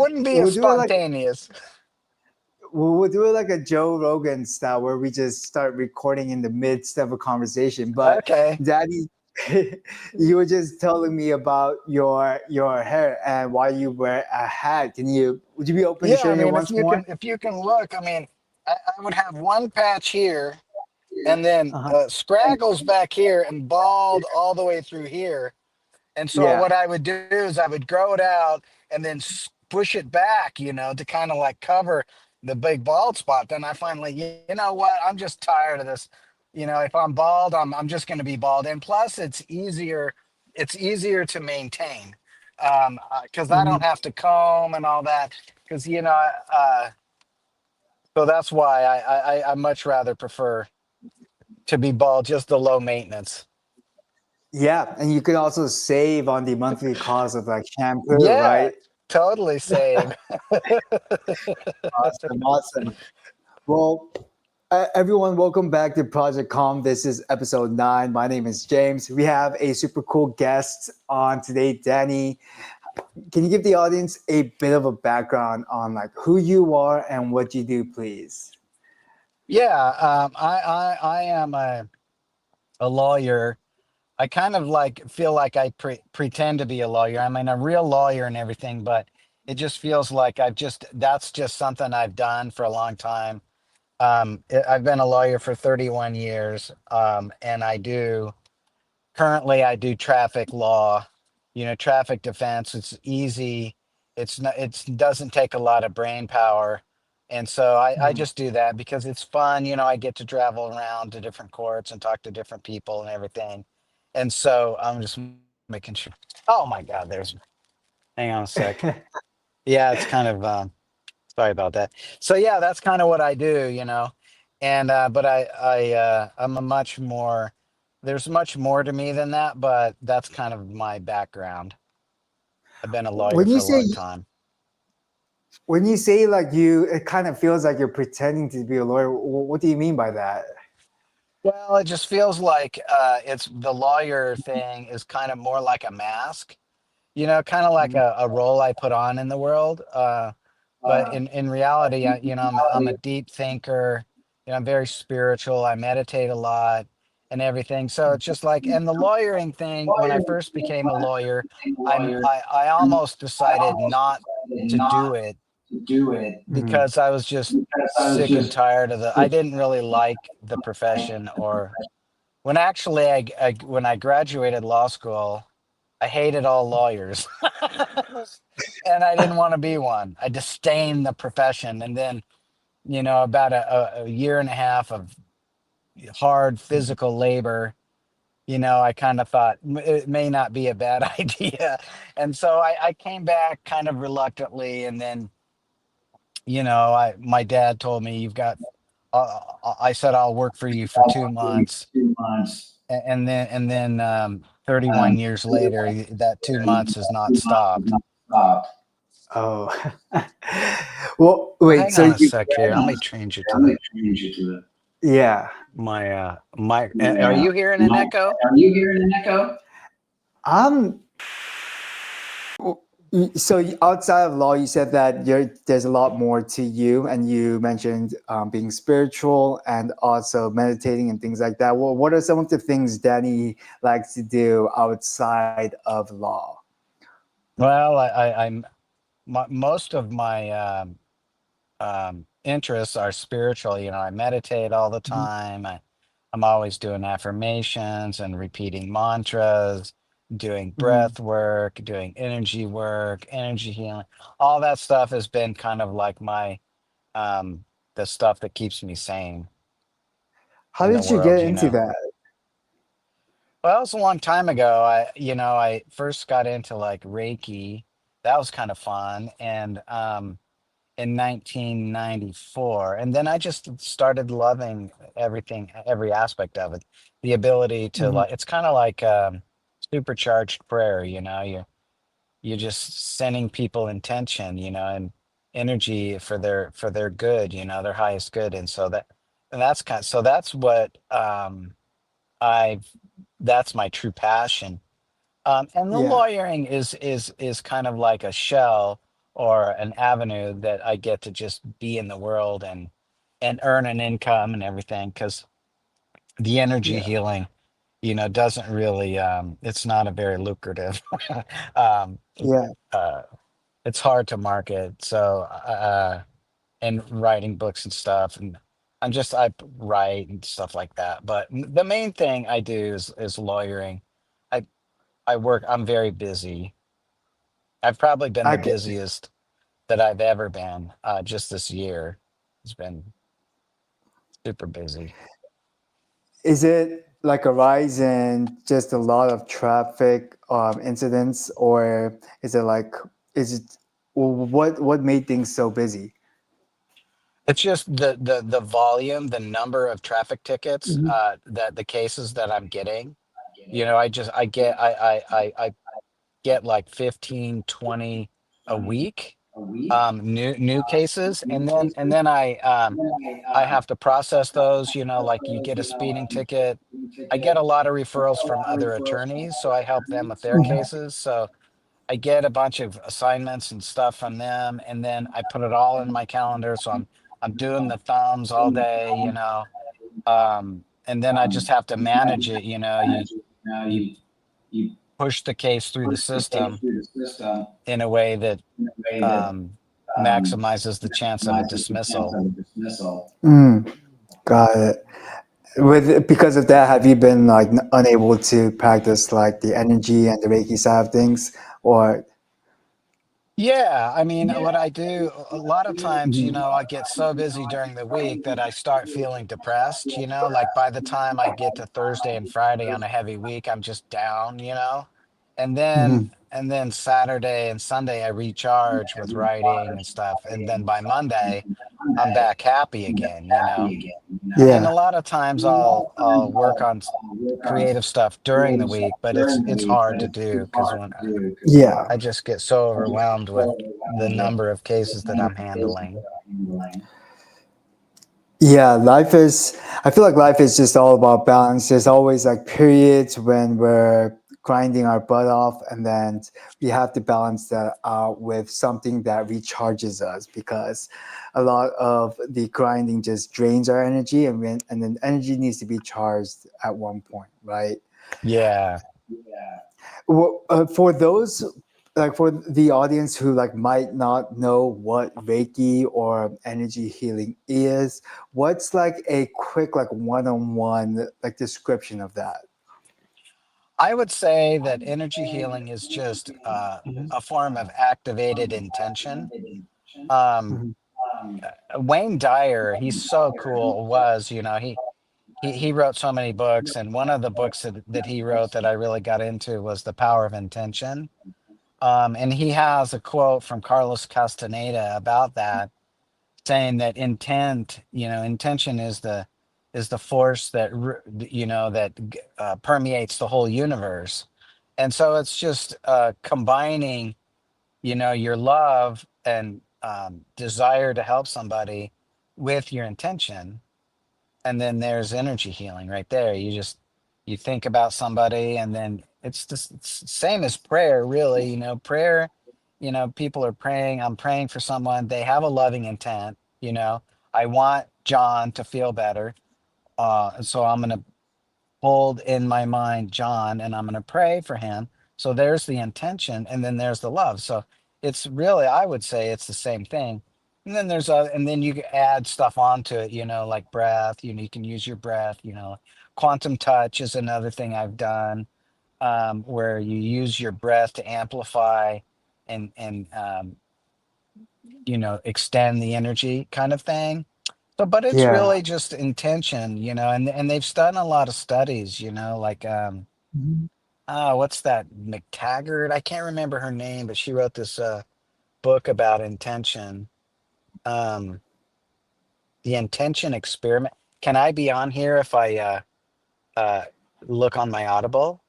wouldn't be as we'll do it like spontaneous. we'll do it like a Joe Rogan style where we just start recording in the midst of a conversation. But Okay. Daddy, you were just telling me about your hair and why you wear a hat. Would you be open to Yeah, I sharing it mean, once more? if you can look, I mean, I would have one patch here, and then Uh-huh. scraggles back here, and bald all the way through here. And so Yeah. what I would do is I would grow it out and then push it back, to kind of like cover the big bald spot. Then I finally, you know what? I'm just tired of this. If I'm bald, I'm just going to be bald. And plus, It's easier to maintain because I Mhm. don't have to comb and all that. Because so that's why I much rather prefer to be bald, just the low maintenance. Yeah, and you could also save on the monthly cost of like shampoo, Yeah, right? totally save. Awesome, awesome. Well, everyone, welcome back to Project Calm. This is episode 9. My name is James. We have a super cool guest on today, Danny. Can you give the audience a bit of a background on like who you are and what you do, please? Yeah, I am a lawyer. I kind of like feel like I pretend to be a lawyer. I mean, a real lawyer and everything, but it just feels like that's just something I've done for a long time. I've been a lawyer for 31 years, and currently I do traffic law, traffic defense. It's easy. It's not, it's doesn't take a lot of brain power. And so I Mhm. just do that because it's fun. I get to travel around to different courts and talk to different people and everything. And so I'm just making sure. Oh my God, hang on a sec. Yeah, it's kind of, sorry about that. So yeah, that's kind of what I do. And but I'm a much more there's much more to me than that, but that's kind of my background. I've been a lawyer When for you a say long time. like it kind of feels like you're pretending to be a lawyer. What do you mean by that? Well, it just feels like it's the lawyer thing is kind of more like a mask, kind of like Mhm. a role I put on in the world. But in reality, I'm a deep thinker. I'm very spiritual. I meditate a lot and everything. So it's just like, and the lawyering thing. When I first became a lawyer, I almost decided not to do it Mhm. because I was just sick and tired of I didn't really like the profession. Or when actually when I graduated law school, I hated all lawyers. And I didn't want to be one. I disdained the profession. And then, about a year and a half of hard physical labor, I kind of thought it may not be a bad idea. And so I came back kind of reluctantly. And then, my dad told me, I said, I'll work for you for 2 months. And then 31 years later, that 2 months has not stopped. Oh, well, Well, wait. hang So on a you, sec here. Let me change it to the yeah. my. Are you hearing an echo? Um. So outside of law, you said that there's a lot more to you, and you mentioned being spiritual and also meditating and things like that. Well, what are some of the things Danny likes to do outside of law? Well, most of my interests are spiritual. I meditate all the Mhm. time. I'm always doing affirmations and repeating mantras, doing Mhm. breath work, doing energy work, energy healing. All that stuff has been kind of like the stuff that keeps me sane How in the did you world, get you into know. that? Well, it was a long time ago. I first got into like Reiki. That was kind of fun. And in 1994. And then I just started loving everything, every aspect of it. The ability to Mhm. like, it's kind of like supercharged prayer, you're just sending people intention, and energy for their good, their highest good. And so so that's what I've, that's my true passion. And the Yeah. lawyering is kind of like a shell or an avenue that I get to just be in the world and earn an income and everything. Because the energy Yeah. healing, doesn't really, it's not a very lucrative. um, Yeah. uh, it's hard to market. So, and writing books and stuff, and write and stuff like that. But the main thing I do is lawyering. I I work. I'm very busy. I've probably been I the can, busiest that I've ever been. Just this year, it's been super busy. is it like a rise in just a lot of traffic incidents, or is it like, is it, what made things so busy? It's just the volume, the number of traffic tickets, Mhm. that the cases that I'm getting. I get like 15, 20 a week, new cases, and then I have to process those. Like you get a speeding ticket. I get a lot of referrals from other attorneys, so I help them with their cases. So I get a bunch of assignments and stuff from them, and then I put it all in my calendar. So I'm doing the thumbs all day, and then I just have to manage it. You push the case through the system in a way that um, maximizes the chance of a dismissal. Mm, got it. With because of that, have you been like unable to practice like the energy and the Reiki side of things, or? Yeah, I mean, what I do a lot of times, I get so busy during the week that I start feeling depressed, like by the time I get to Thursday and Friday on a heavy week, I'm just down. And then Mhm. and then Saturday and Sunday I recharge with writing and stuff. And then by Monday, I'm back happy again. And a Yeah. lot of times I'll work on creative stuff during the week, but it's hard to do because when Yeah. I just get so overwhelmed with the number of cases that I'm handling. Yeah, life is, I feel like life is just all about balance. There's always like periods when we're grinding our butt off, and then we have to balance that out with something that recharges us, because a lot of the grinding just drains our energy, and then energy needs to be charged at one point, right? Yeah. Well, for those, like for the audience who like might not know what Reiki or energy healing is, what's like a quick like one-on-one like description of that? I would say that energy healing is just a form of activated intention. Um, Mhm. Wayne Dyer, he's so cool, he wrote so many books, and one of the books that he wrote that I really got into was The Power of Intention. And he has a quote from Carlos Castaneda about that, saying that intention is the force that permeates the whole universe. And so it's just combining, your love and desire to help somebody with your intention, and then there's energy healing right there. You think about somebody, and then it's the same as prayer, really. Prayer, people are praying. I'm praying for someone, they have a loving intent. I want John to feel better, and so I'm going to hold in my mind John, and I'm going to pray for him. So there's the intention, and then there's the love. So it's really, I would say it's the same thing. And then you can add stuff onto it, like breath. You can use your breath. Quantum touch is another thing I've done, where you use your breath to amplify and extend the energy kind of thing. So, but it's Yeah. really just intention, and they've done a lot of studies, like Mhm. what's that McTaggart? I can't remember her name, but she wrote this book about intention. Um, the intention experiment. Can I be on here if I uh look on my Audible?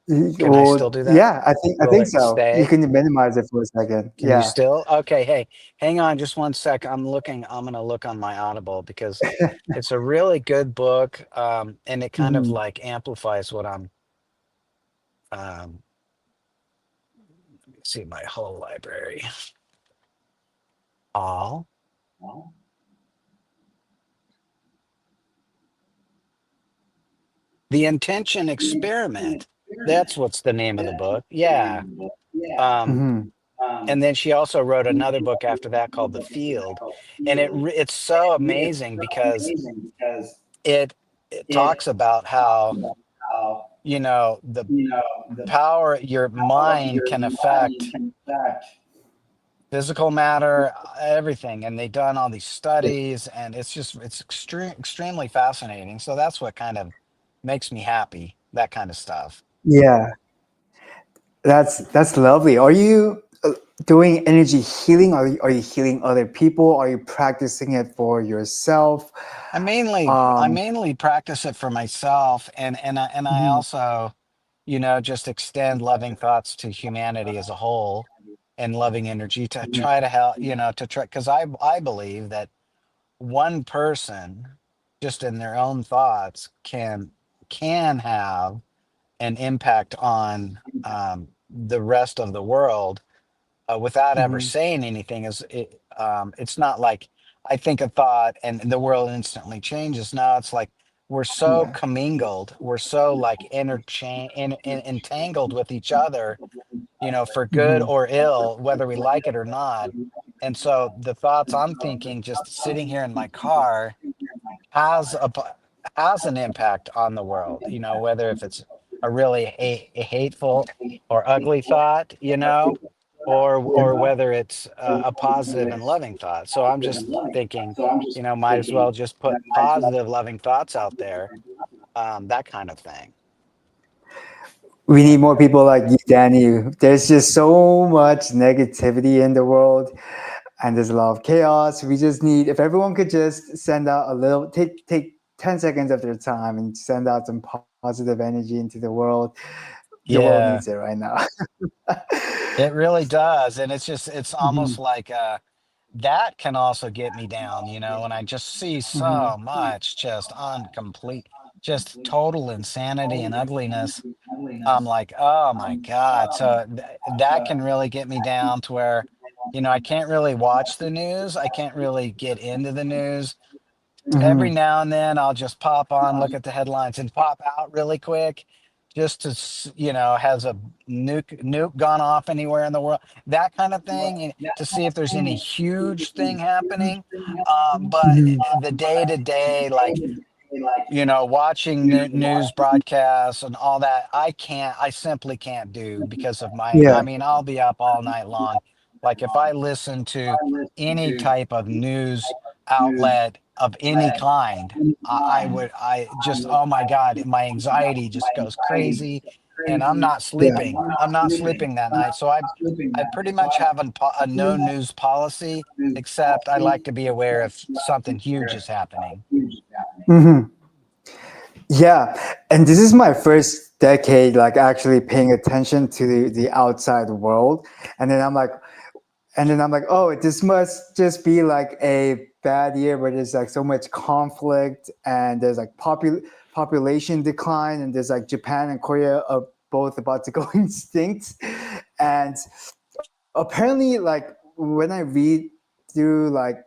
Can I still Well, do that? yeah, I Will think it so. You stay? can minimize it for a second. Can you Yeah. still? Okay, hey, hang on just one sec. I'm gonna look on my Audible because it's a really good book, and it kind of Mhm. like amplifies what I'm um See my whole library. All the intention experiment. That's what's the name of the book. Yeah. Um, Hmm. and then she also wrote another book after that called The Field, and it's so amazing because it it talks about how, the power your mind can affect physical matter, everything. And they've done all these studies, and it's extremely fascinating. So that's what kind of makes me happy, that kind of stuff. Yeah, that's lovely. Are you doing energy healing? Are you healing other people? Are you practicing it for yourself? I Um, mainly practice it for myself, and I mhm, also, just extend loving thoughts to humanity as a whole, and loving energy to try to help, to try, because I believe that one person, just in their own thoughts, can have an impact on, the rest of the world, without ever mhm, saying anything. It's not like I think a thought and the world instantly changes. No, it's like we're so yeah. commingled, we're so like entangled with each other, for good Mhm, or ill, whether we like it or not. And so the thoughts I'm thinking just sitting here in my car has has an impact on the world, whether if it's a really a hateful or ugly thought, or whether it's a positive and loving thought. So I'm just thinking, might as well just put positive loving thoughts out there, that kind of thing. we need more people like you, Danny. There's just so much negativity in the world, and there's a lot of chaos. We just need, if everyone could just send out a little, take 10 seconds of their time and send out some positive energy into the world needs it Yeah, right now. it really does. And it's Mhm, almost like, that can also get me down, and I just see mhm, so much just just total insanity and ugliness. I'm like, oh my God. So that can really get me down to where, I can't really watch the news. I can't really get into the news. Every mhm. now and then I'll just pop on, look at the headlines and pop out really quick, just to, has a nuke gone off anywhere in the world, that kind of thing, and to see if there's any huge thing happening. But the day to day, like, watching news broadcasts and all that, I simply can't do because of I Yeah. mean, I'll be up all night long. Like if I listen to any type of news outlet of any kind, I just, oh my God, my anxiety just goes crazy, and I'm not Yeah. sleeping. I'm not sleeping that night. So I pretty much have a no news policy, except I like to be aware if something huge is happening. Hmm. Yeah. And this is my first decade, like actually paying attention to the outside world. And then I'm like, oh, this must just be like a bad year where there's like so much conflict and there's like population decline and there's like Japan and Korea are both about to go extinct. And apparently, like when I read through like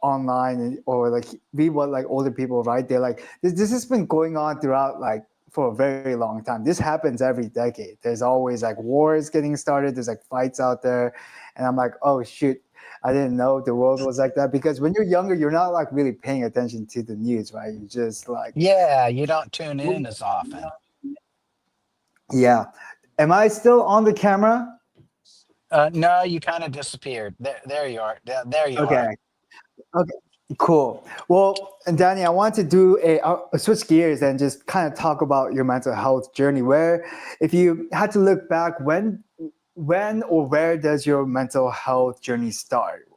online or like read what like older people write, they're like, this has been going on throughout like for a very long time. This happens every decade. There's always like wars getting started. There's like fights out there, and I'm like, oh shoot, I didn't know the world was like that. Because when you're younger, you're not like really paying attention to the news, right? You just like, Yeah, you don't tune in as often. yeah. Am I still on the camera? No, you kind of disappeared. There you are. There you are. Okay. Okay, cool. Well, and Danny, I want to do a switch gears and just kind of talk about your mental health journey. Where, if you had to look back, when or where does your mental health journey start?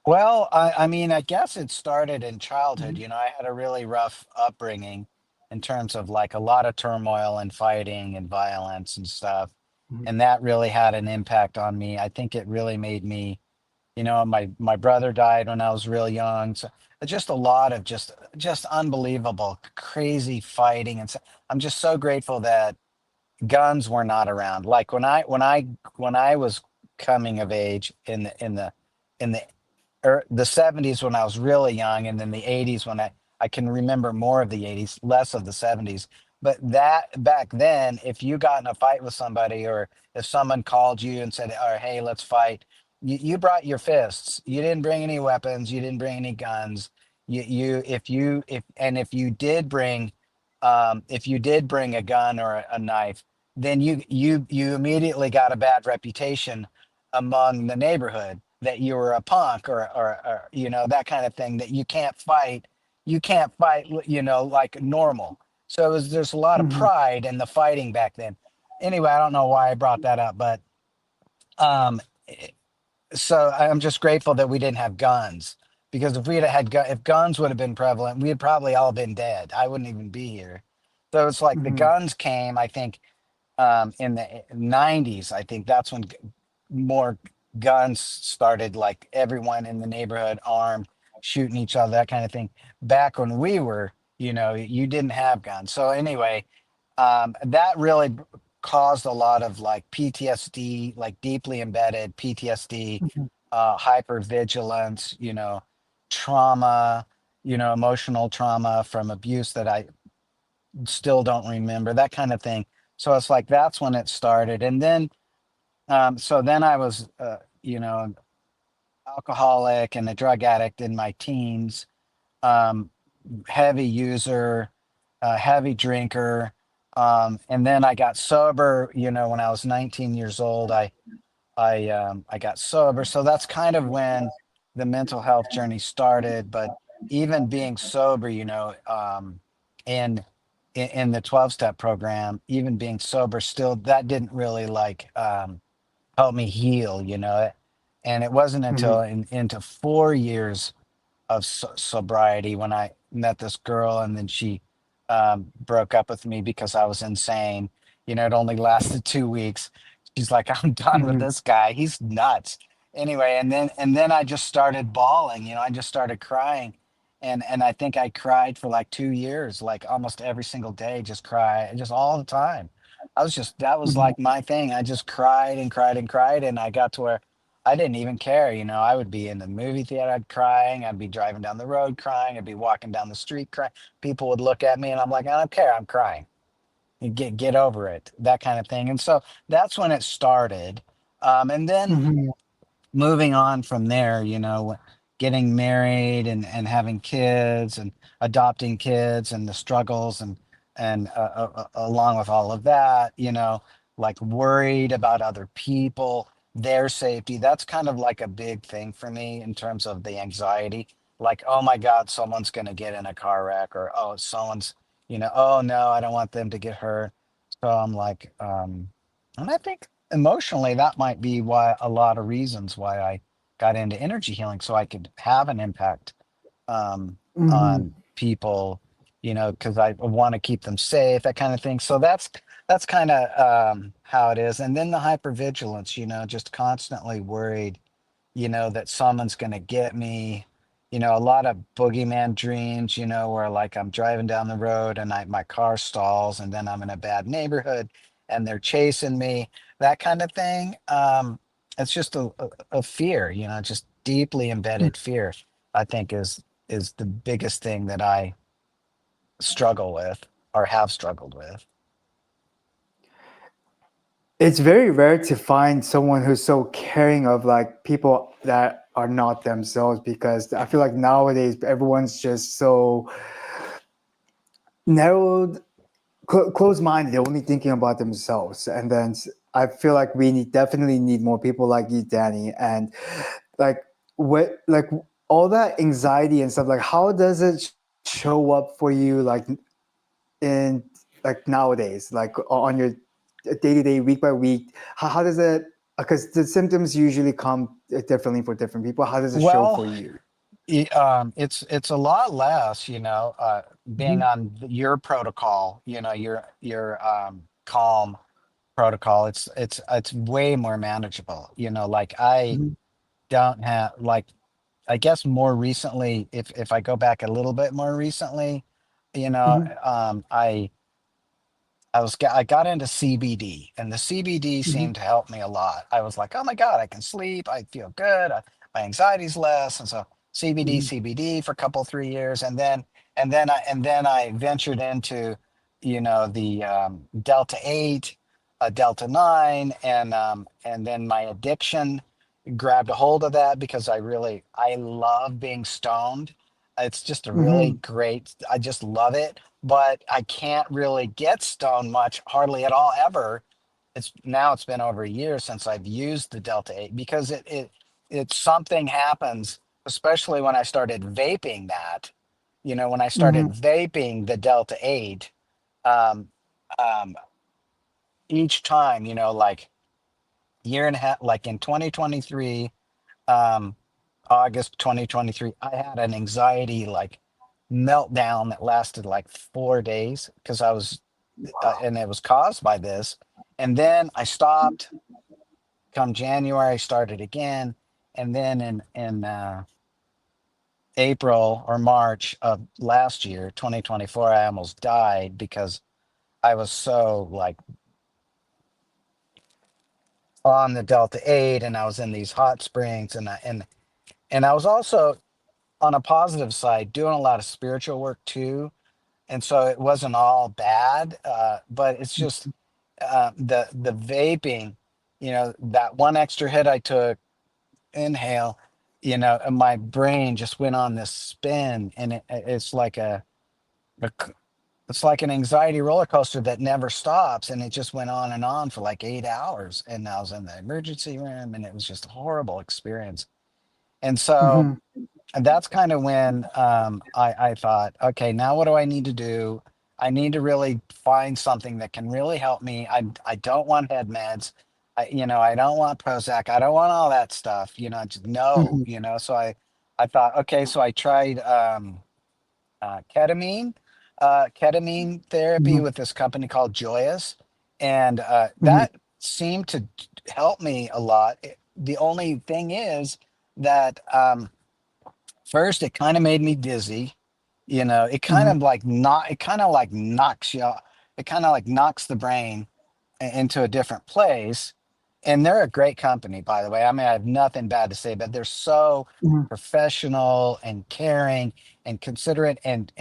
Well, I mean, I guess it started in childhood. I had a really rough upbringing in terms of like a lot of turmoil and fighting and violence and stuff. And that really had an impact on me. I think it really made me, my brother died when I was real young. So just a lot of just unbelievable, crazy fighting. And so I'm just so grateful that guns were not around. Like when I was coming of age in the 70s when I was really young, and then the 80s when I can remember more of the 80s, less of the 70s. But that back then, if you got in a fight with somebody, or if someone called you and said, "Or hey, let's fight," you brought your fists. You didn't bring any weapons. You didn't bring any guns. If you did bring, if you did bring a gun or a knife, then you immediately got a bad reputation among the neighborhood, that you were a punk, or that kind of thing, that you can't fight like normal. So there's a lot of Hmm. pride in the fighting back then. Anyway, I don't know why I brought that up, but um so I'm just grateful that we didn't have guns, because if we'd have had if guns would have been prevalent, we'd probably all been dead. I wouldn't even be here. So it's like the Hmm. guns came, I think, in the 90s. I think that's when more guns started, like everyone in the neighborhood armed, shooting each other, that kind of thing. Back when we were, you didn't have guns. So anyway, that really caused a lot of like PTSD, like deeply embedded PTSD, Hmm. hypervigilance, trauma, emotional trauma from abuse that I still don't remember, that kind of thing. So it's like that's when it started. And then so then I was alcoholic and a drug addict in my teens, um, heavy user, heavy drinker. And then I got sober, when I was 19 years old. I got sober. So that's kind of when the mental health journey started. But even being sober, in in the 12-step program, even being sober, still that didn't really like help me heal, and it wasn't Hmm. until into 4 years of sobriety when I met this girl, and then she broke up with me because I was insane. It only lasted 2 weeks. She's like, "I'm done with Hmm. this guy. He's nuts." Anyway, and then I just started bawling. I just started crying, and I think I cried for like 2 years, like almost every single day, just cry, just all the time. That was Hmm. like my thing. I just cried and cried and cried, and I got to where I didn't even care. I would be in the movie theater, I'd crying. I'd be driving down the road crying. I'd be walking down the street crying. People would look at me, and I'm like, I don't care. I'm crying. You get over it, that kind of thing. And so that's when it started. And then Hmm. moving on from there, getting married and having kids and adopting kids, and the struggles, and along with all of that, like worried about other people, their safety. That's kind of like a big thing for me in terms of the anxiety. Like, oh my God, someone's going to get in a car wreck, or oh, oh no, I don't want them to get hurt. So I'm like, and I think emotionally that might be why, a lot of reasons why I got into energy healing, so I could have an impact Hmm. on people, because I want to keep them safe, that kind of thing. So that's kind of how it is. And then the hypervigilance, just constantly worried, that someone's going to get me. A lot of boogeyman dreams, where like I'm driving down the road, and my car stalls, and then I'm in a bad neighborhood and they're chasing me, that kind of thing. It's just a fear, just deeply embedded fear, I think is the biggest thing that I struggle with, or have struggled with. It's very rare to find someone who's so caring of like people that are not themselves, because I feel like nowadays everyone's just so narrowed, closed minded. They're only thinking about themselves. And then I feel like we definitely need more people like you, Danny. And like what, like all that anxiety and stuff, like how does it show up for you, like in like nowadays, like on your day to day, week by week? How does it? Because the symptoms usually come differently for different people. How does it show Well, for you? it's a lot less, being Hmm. on your protocol, your calm protocol. It's way more manageable. Like I Hmm. don't have, like, I guess more recently, if I go back a little bit more recently, you know, Hmm. um, I I got into CBD, and the CBD Mm-hmm. seemed to help me a lot. I was like, oh my God, I can sleep, I feel good, my anxiety's less. And so CBD, Mm-hmm. CBD for a couple, 3 years. And then I ventured into, the Delta 8, Delta 9, and then my addiction grabbed a hold of that because I love being stoned. It's just a really Mm-hmm. great, I just love it, but I can't really get stoned much, hardly at all, ever. It's been over a year since I've used the Delta 8 because it's something happens, especially when I started vaping that. When I Mm-hmm. started vaping the Delta 8, um, um, each time, like year and a half, like in 2023, um, August 2023, I had an anxiety like meltdown that lasted like 4 days because and it was caused by this. And then I stopped. Come January, I started again, and then in April or March of last year, 2024, I almost died because I was so like on the Delta 8, and I was in these hot springs, and I was also on a positive side doing a lot of spiritual work too, and so it wasn't all bad, but it's just the vaping, that one extra hit I took, inhale, and my brain just went on this spin, and a c- it's like an anxiety roller coaster that never stops, and it just went on and on for like 8 hours, and I was in the emergency room, and it was just a horrible experience. And so Mm-hmm. and that's kind of when I thought, okay, now what do I need to do? I need to really find something that can really help me. I don't want head meds. I don't want Prozac. I don't want all that stuff. Just no. Mm-hmm. So I thought, okay, so I tried ketamine therapy with this company called Joyous, and Mm-hmm. that seemed to help me a lot. The only thing is that. First, it kind of made me dizzy. Mm-hmm. It kind of like knocks you out. It kind of like knocks the brain into a different place. And they're a great company, by the way. I mean, I have nothing bad to say, but they're so Mm-hmm. professional and caring and considerate and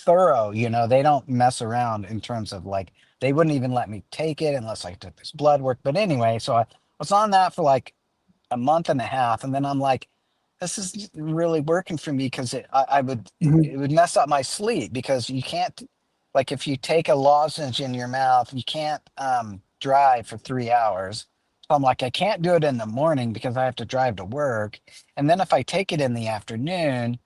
thorough. They don't mess around in terms of like, they wouldn't even let me take it unless I took this blood work. But anyway, so I was on that for like a month and a half, and then I'm like, this is really working for me because it would mess up my sleep because you can't, like, if you take a lozenge in your mouth, you can't drive for 3 hours. So I'm like, I can't do it in the morning because I have to drive to work, and then if I take it in the afternoon,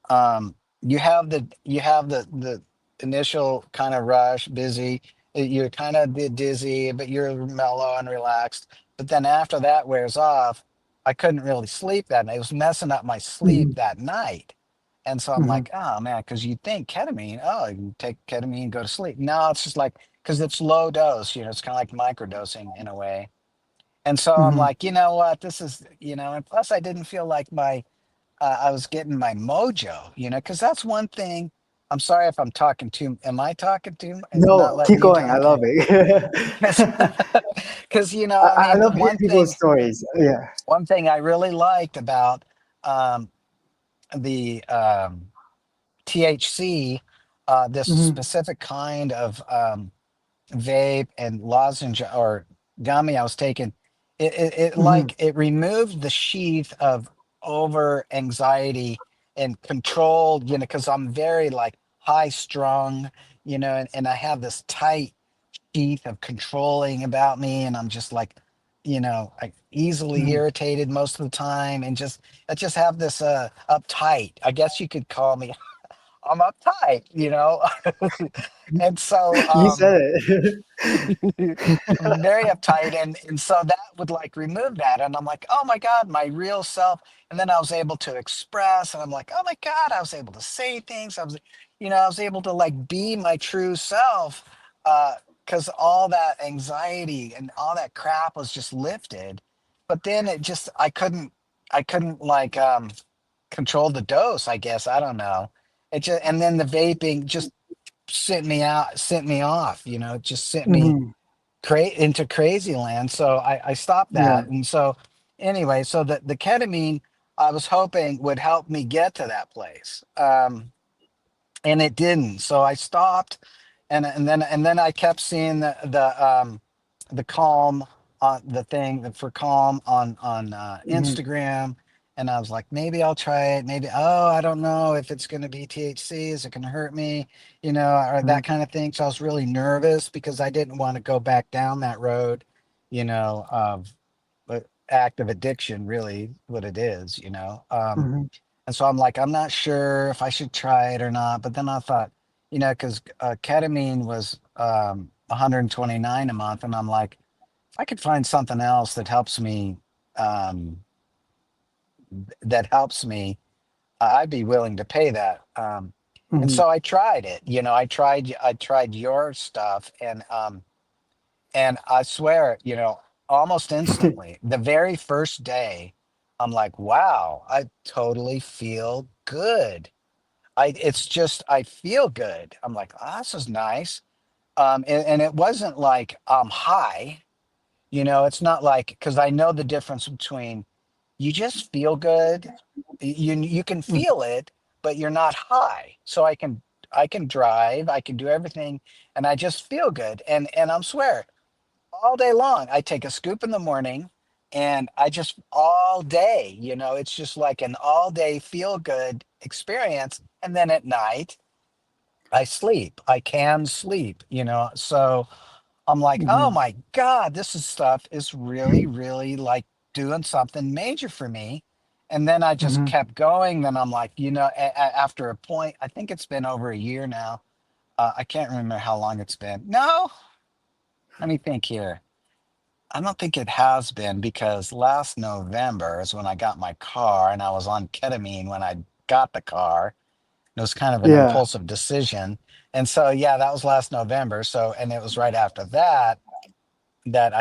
you have the initial kind of rush, busy. You're kind of dizzy, but you're mellow and relaxed. But then after that wears off, I couldn't really sleep that night. It was messing up my sleep Mm-hmm. that night. And so I'm Mm-hmm. like, oh man, because you think ketamine, oh, you can take ketamine, go to sleep. No, it's just like, because it's low dose, it's kind of like microdosing in a way. And so I'm Mm-hmm. like, you know what, this is, and plus I didn't feel like I was getting my mojo, because that's one thing. I'm sorry if I'm talking too. Am I talking too? Is not No, letting keep you going. I talk? love it. Because I I mean, love hearing people's stories. Yeah. one thing I really liked about um, the THC, this Mm-hmm. specific kind of vape and lozenge or gummy I was taking, Mm-hmm. it removed the sheath of over anxiety and control, because I'm very like high strung, and I have this tight sheath of controlling about me, and I'm just like, I easily Mm-hmm. irritated most of the time, and I just have this uptight, I guess you could call me. I'm uptight, and so You said it. I'm very uptight, and so that would like remove that, and I'm like, oh my God, my real self. And then I was able to express, and I'm like, oh my God, I was able to say things. I was able to like be my true self, because all that anxiety and all that crap was just lifted. But then I couldn't like control the dose, I guess. I don't know. It just, and then the vaping just sent me off, you know, it just sent me Hmm. into crazy land. So I stopped Yeah. that. And so anyway, so the ketamine I was hoping would help me get to that place. And it didn't. So I stopped, and then I kept seeing the calm on the thing for calm on Hmm. Instagram, and I was like, maybe I'll try it. Maybe, oh, I don't know if it's going to be THC. Is it going to hurt me? You know, or that kind of thing. So I was really nervous because I didn't want to go back down that road, you know, of active addiction, really what it is, you know. Hmm. And so I'm like, I'm not sure if I should try it or not. But then I thought, you know, because ketamine was 129 a month, and I'm like, if I could find something else um, that helps me, I'd be willing to pay that. And Hmm. so I tried it. You know, I tried your stuff, and I swear, you know, almost instantly, the very first day, I'm like, wow, I totally feel good. It's just I feel good. I'm like, oh, this is nice. And it wasn't like I'm high, you know, it's not like, because I know the difference between you just feel good, you can feel it, but you're not high. So I can drive, I can do everything, and I just feel good. And I'm swear, all day long, I take a scoop in the morning, and I just all day, you know, it's just like an all day feel good experience. And then at night, I sleep. I can sleep, you know. So I'm like, oh Hmm. my God, this is stuff is really, really like doing something major for me. And then I just Hmm. kept going. Then I'm like, you know, after a point, I think it's been over a year now. I can't remember how long it's been. No, let me think here. I don't think it has been, because last November is when I got my car, and I was on ketamine when I got the car. It was kind of an Yeah. impulsive decision. And so, yeah, that was last November. So, and it was right after that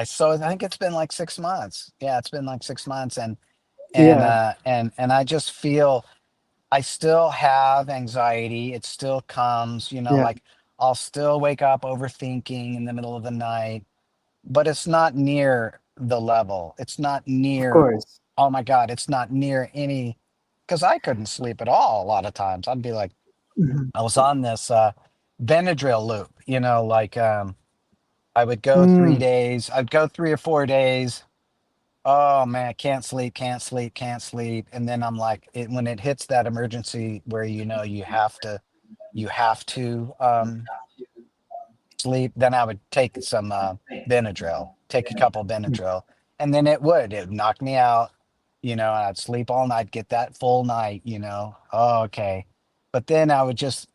so I think it's been like 6 months. Yeah, it's been like 6 months. Yeah. And I just feel I still have anxiety. It still comes, you know, Yeah. like I'll still wake up overthinking in the middle of the night, but it's not near the level. It's not Of near, course. oh my God, it's not near any, because I couldn't sleep at all a lot of times. I'd be like, Hmm. I was on this Benadryl loop, you know, like I would go Mm. 3 days, I'd go 3 or 4 days. Oh man, can't sleep, can't sleep, can't sleep. And then I'm like, when it hits that emergency where you know you have to sleep, then I would take some Benadryl, take a couple Benadryl, and then it would knock me out. You know, I'd sleep all night, get that full night. You know, oh, okay, but then I would just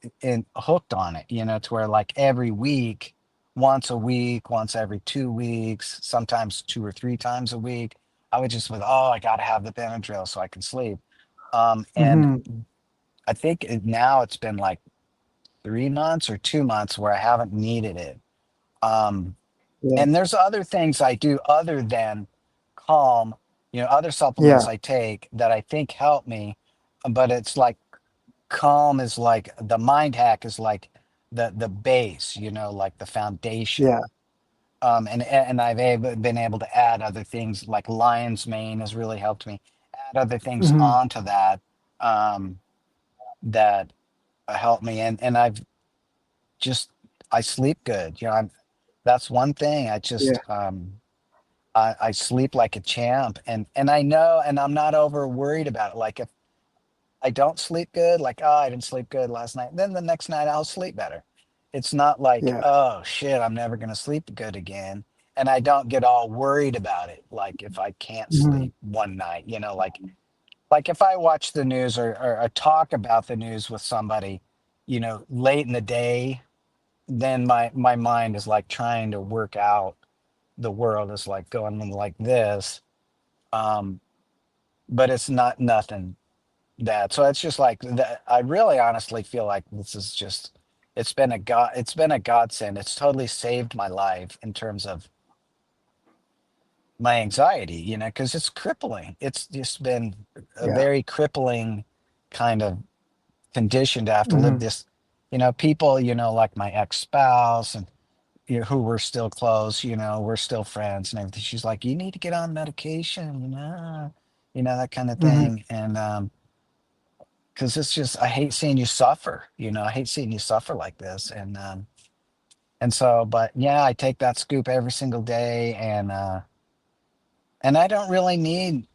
hooked on it. You know, to where like every week, once a week, once every 2 weeks, sometimes 2 or 3 times a week, I would just with oh, I got to have the Benadryl so I can sleep. And Hmm. I think now it's been like 3 months or 2 months where I haven't needed it. Um, Yeah. and there's other things I do other than calm, you know, other Yeah. supplements I take that I think help me. But it's like calm is like the mind hack is like the base, you know, like the Yeah. foundation. And I've been able to add other things like lion's mane has really helped me add other things Hmm. onto that um, that help me. And I've just I sleep good. You know, that's one thing. Yeah. I sleep like a champ, and I know, and I'm not over worried about it. Like if I don't sleep good, like oh, I didn't sleep good last night, then the next night I'll sleep better. It's not like Yeah. oh shit, I'm never gonna sleep good again, and I don't get all worried about it. Like if I can't Hmm. sleep one night, you know, like if I watch the news or talk about the news with somebody, you know, late in the day, then my mind is like trying to work out the world is like going like this. Um, but it's not nothing that. So it's just like that. I really honestly feel like this is just it's been a godsend. It's totally saved my life in terms of my anxiety, you know, because it's crippling. It's just been a Yeah. very crippling kind of condition to have to live Hmm. this. people, like my ex-spouse and who we're still close, we're still friends and everything. She's like, you need to get on medication, that kind of Hmm. thing. And because it's just, I hate seeing you suffer, I hate seeing you suffer like this. And so, but yeah, I take that scoop every single day, and I don't really need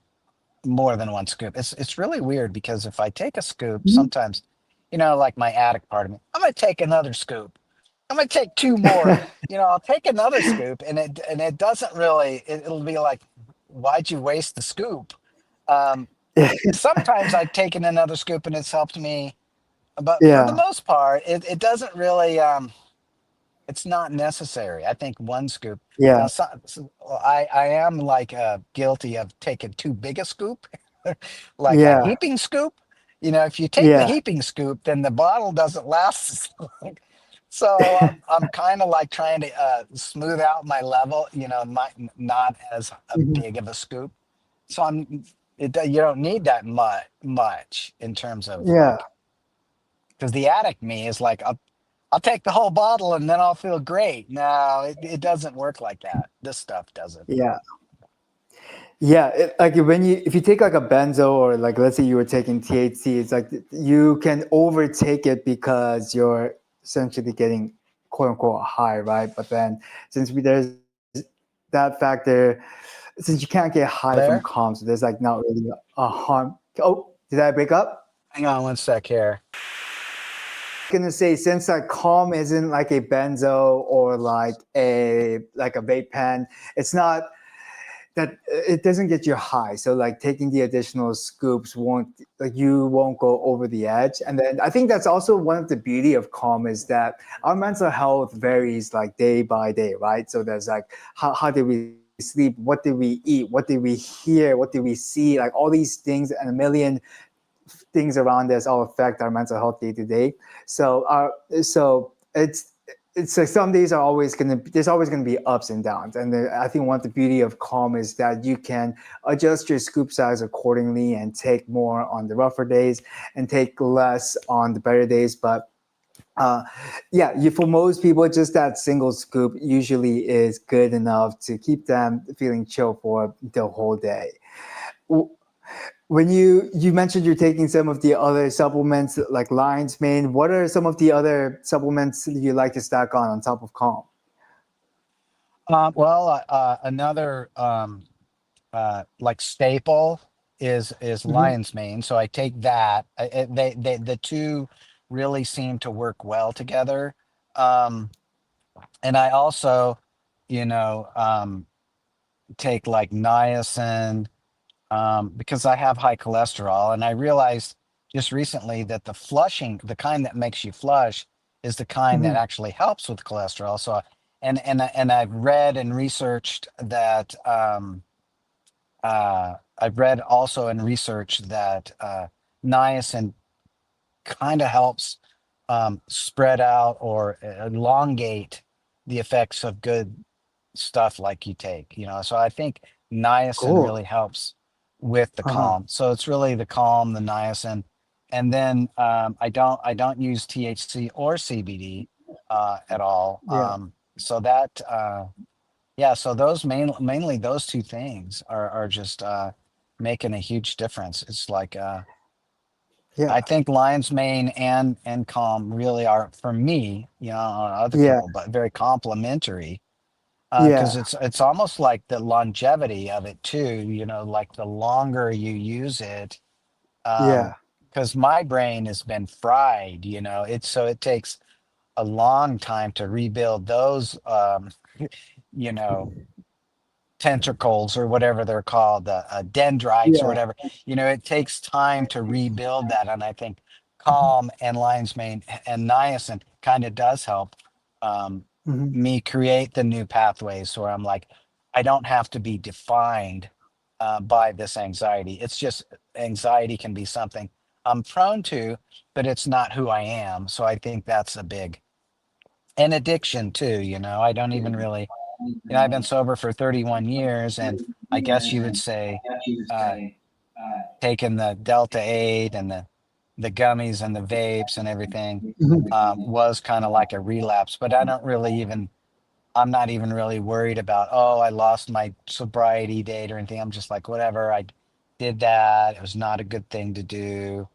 more than one scoop. It's really weird because if I take a scoop, sometimes, like my addict part of me, I'm gonna take another scoop. I'm gonna take two more. I'll take another scoop, and it doesn't really. It'll be like, why'd you waste the scoop? Um, Sometimes I've taken another scoop and it's helped me, but for the Yeah, most part, it doesn't really. It's not necessary. I think one scoop. Now, yeah, I am like guilty of taking too big a scoop, like a yeah, heaping scoop. If you take the yeah, heaping scoop, then the bottle doesn't last as long. So I'm kind of like trying to smooth out my level. Not as a mhm, big of a scoop. So you don't need that much in terms of yeah, like, because the addict me is like, I'll take the whole bottle and then I'll feel great. No, it doesn't work like that. This stuff doesn't. yeah. Yeah, like when if you take like a benzo or like let's say you were taking THC, it's like you can overtake it because you're essentially getting quote unquote high, right? But then there's that factor, since you can't get high from There? calm, so there's like not really a harm. Oh, did I break up? Hang on one sec here. Gonna say since like calm isn't like a benzo or like a vape pen, it's not that it doesn't get you high. So like taking the additional scoops won't like you won't go over the edge. And then I think that's also one of the beauty of calm is that our mental health varies like day by day, right? So there's like how did we sleep, what did we eat, what did we hear, what did we see, like all these things and a million things around us all affect our mental health day to day. So so it's like some days are always gonna there's always gonna be ups and downs, and I think one of the beauty of calm is that you can adjust your scoop size accordingly and take more on the rougher days and take less on the better days. But uh, yeah, for most people, just that single scoop usually is good enough to keep them feeling chill for the whole day. When you mentioned you're taking some of the other supplements like lion's mane, what are some of the other supplements you like to stack on top of calm? Well, another like staple is Hmm. lion's mane. So I take that. They the two really seem to work well together. Um, and I also, you know, take like niacin, because I have high cholesterol, and I realized just recently that the kind that makes you flush, is the kind that Hmm. actually helps with cholesterol. So, and I've read and researched that. I've read also and researched that niacin kind of helps spread out or elongate the effects of good stuff like you take, so I think niacin Cool. really helps with the Uh-huh. calm. So it's really the calm, the niacin, and then I don't use THC or CBD at all. Yeah. So that yeah, so those mainly those two things are just making a huge difference. It's like I Yeah. think lion's mane and calm really are, for me, other Yeah. people, but very complementary, because Yeah. it's almost like the longevity of it too, like the longer you use it, Yeah. because my brain has been fried, it takes a long time to rebuild those, you know tentacles or whatever they're called, dendrites or Yeah. whatever. It takes time to rebuild that, and I think calm and lion's mane and niacin kind of does help um, Hmm. me create the new pathways where I'm like, I don't have to be defined by this anxiety. It's just anxiety can be something I'm prone to, but it's not who I am. So I think that's a big, and addiction too. I don't even really, I've been sober for 31 years, and I guess you would say, uh, taking the Delta 8 and the the gummies and the vapes and everything Mhm. was kind of like a relapse. But I don't really even, I'm not even really worried about, oh, I lost my sobriety date or anything. I'm just like, whatever. I did that. It was not a good thing to do.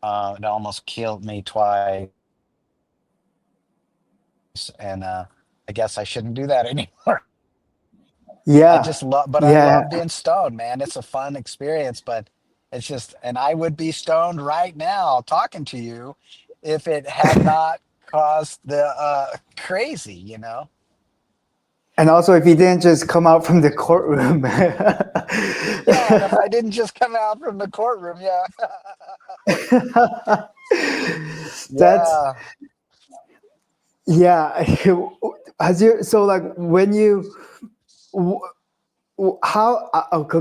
It almost killed me twice. And I guess I shouldn't do that anymore. I Yeah, just love, but I yeah. love being stoned, man. It's a fun experience, but it's just, and I would be stoned right now talking to you if it had not caused the crazy, you know? And also, if you didn't just come out from the courtroom. Yeah. And if I didn't just come out from the courtroom, yeah. That's Yeah. yeah. Has you so like when you how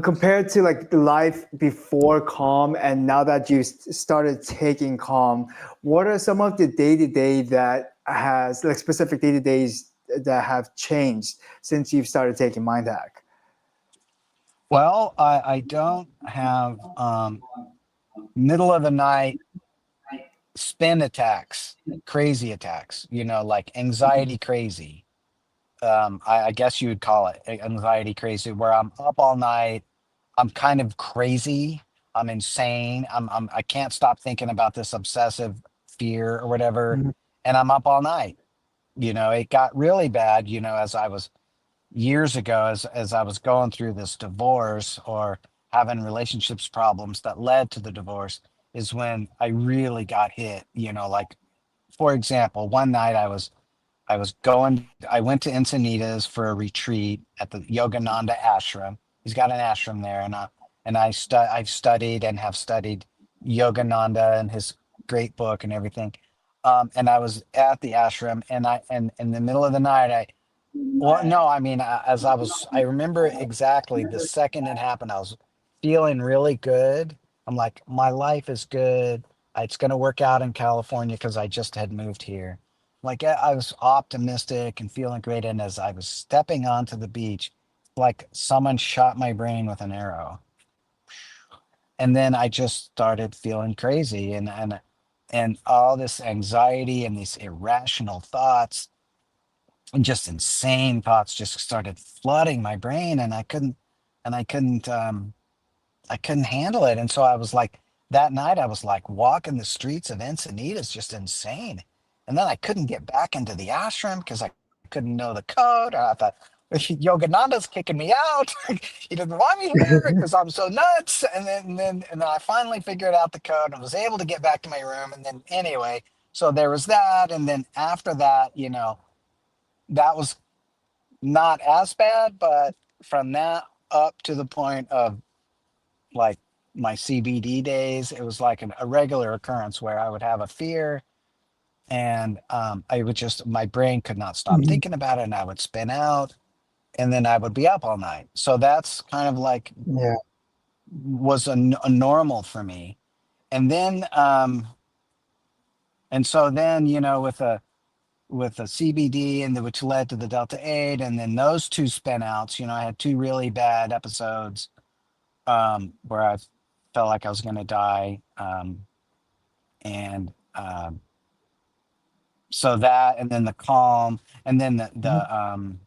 compared to like the life before calm and now that you started taking calm, what are some of the day to day that has like specific day to days that have changed since you've started taking mind hack? Well, I don't have middle of the night spin attacks, crazy attacks, you know, like anxiety crazy. I guess you would call it anxiety crazy, where I'm up all night. I'm kind of crazy. I'm insane. I can't stop thinking about this obsessive fear or whatever. Mhm. And I'm up all night. You know, it got really bad, you know, as I was years ago, as I was going through this divorce or having relationships problems that led to the divorce, is when I really got hit, you know, like for example, one night I went to Encinitas for a retreat at the Yogananda ashram. He's got an ashram there, I've studied and have studied Yogananda and his great book and everything. And I was at the ashram, and in the middle of the night, well, no, I mean, I remember exactly the second it happened. I was feeling really good. I'm like, my life is good. It's going to work out in California because I just had moved here. Like, I was optimistic and feeling great. And as I was stepping onto the beach, like someone shot my brain with an arrow. And then I just started feeling crazy and all this anxiety and these irrational thoughts and just insane thoughts just started flooding my brain and and I couldn't I couldn't handle it. And so I was like, that night I was like walking the streets of Encinitas just insane. And then I couldn't get back into the ashram because I couldn't know the code. And I thought, Yogananda's kicking me out. He doesn't want me here because I'm so nuts. And then I finally figured out the code and was able to get back to my room. And then anyway, so there was that. And then after that, you know, that was not as bad, but from that up to the point of like my CBD days, it was like a regular occurrence where I would have a fear and I would just, my brain could not stop Mhm. thinking about it and I would spin out and then I would be up all night. So that's kind of like Yeah. was a normal for me. And then, and so then, you know, with the CBD and which led to the Delta 8 and then those two spin outs, you know, I had two really bad episodes where I felt like I was going to die. And so that, and then the calm, and then Mhm. the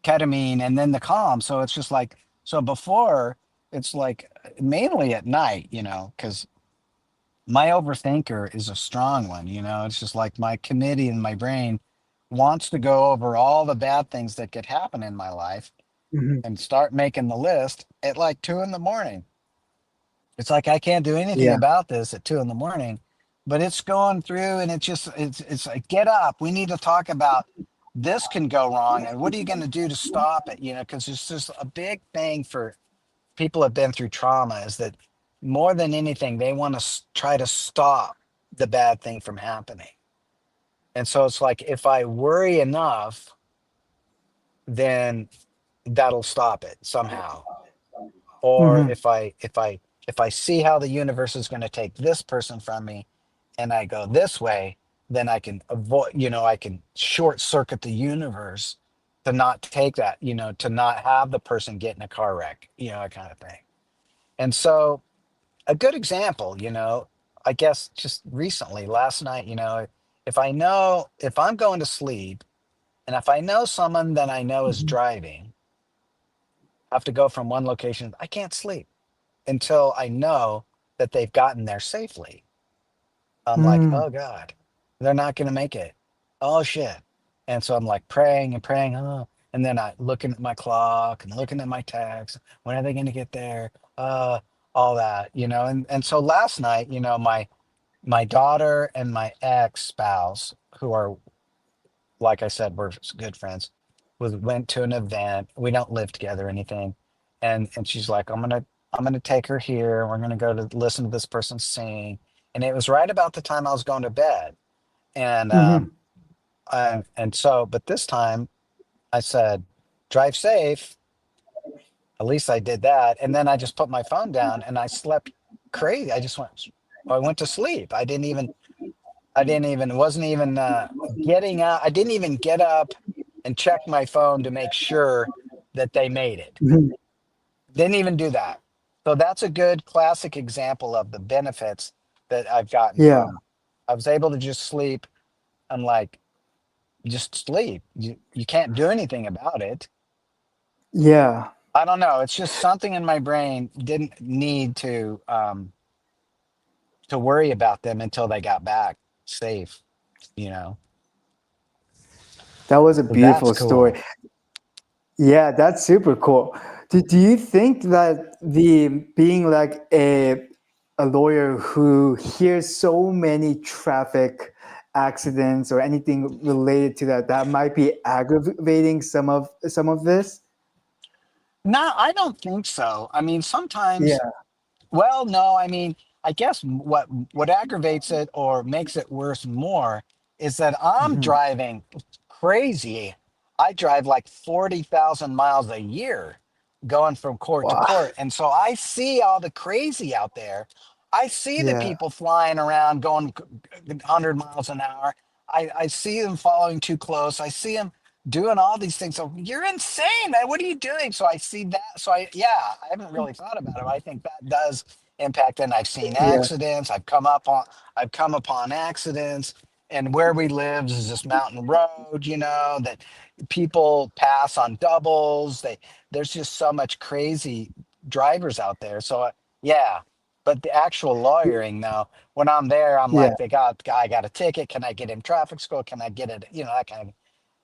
ketamine, and then the calm. So it's just like, so before it's like mainly at night, you know, because my overthinker is a strong one, you know, it's just like my committee in my brain wants to go over all the bad things that could happen in my life Mhm. and start making the list at like 2 in the morning. It's like I can't do anything Yeah. about this at 2 in the morning, but it's going through and it's like, get up. We need to talk about this can go wrong. And what are you going to do to stop it? You know, because it's just a big thing for people who have been through trauma is that more than anything, they want to try to stop the bad thing from happening. And so it's like if I worry enough, then that'll stop it somehow. Or Mhm. if I see how the universe is going to take this person from me and I go this way, then I can avoid, you know, I can short circuit the universe to not take that, you know, to not have the person get in a car wreck, you know, that kind of thing. And so a good example, you know, I guess just recently, last night, if I know if I'm going to sleep and if I know someone that I know is Mhm. driving, I have to go from one location, I can't sleep until I know that they've gotten there safely. I'm like, Mm. oh God, they're not going to make it. Oh shit. And so I'm like praying and praying. Oh, and then I looking at my clock and looking at my tags. When are they going to get there? Uh, all that, and so last night, my daughter and my ex spouse, who are, like I said, we're good friends, went to an event. We don't live together or anything. And she's like, I'm gonna take her here. We're gonna go to listen to this person sing. And it was right about the time I was going to bed. And Mhm. but this time I said, drive safe. At least I did that. And then I just put my phone down and I slept crazy. I went to sleep. Wasn't even getting out. I didn't even get up and check my phone to make sure that they made it. Mhm. Didn't even do that. So that's a good classic example of the benefits that I've gotten Yeah. from. I was able to just sleep. I'm like, just sleep. You can't do anything about it. Yeah. I don't know. It's just something in my brain didn't need to worry about them until they got back safe, you know. That was a So that's beautiful story. cool. Yeah, that's super cool. Do you think that the being like a lawyer who hears so many traffic accidents or anything related to that that might be aggravating some of this? No, I don't think so. I mean, sometimes, Yeah. well, no, I mean, I guess what aggravates it or makes it worse more is that I'm Hmm. driving crazy. I drive like 40,000 miles a year going from court to Wow. court. And so I see all the crazy out there. I see the Yeah. people flying around going 100 miles an hour. I see them following too close. I see them doing all these things. So you're insane, man. What are you doing? So I see that. So yeah, I haven't really thought about it. But I think that does impact. And I've seen Yeah. accidents. I've come upon accidents. And where we live is this mountain road, that people pass on doubles. There's just so much crazy drivers out there. So yeah, but the actual lawyering though, when I'm there, I'm Yeah. like, I got a ticket. Can I get in traffic school? Can I get it? That kind of,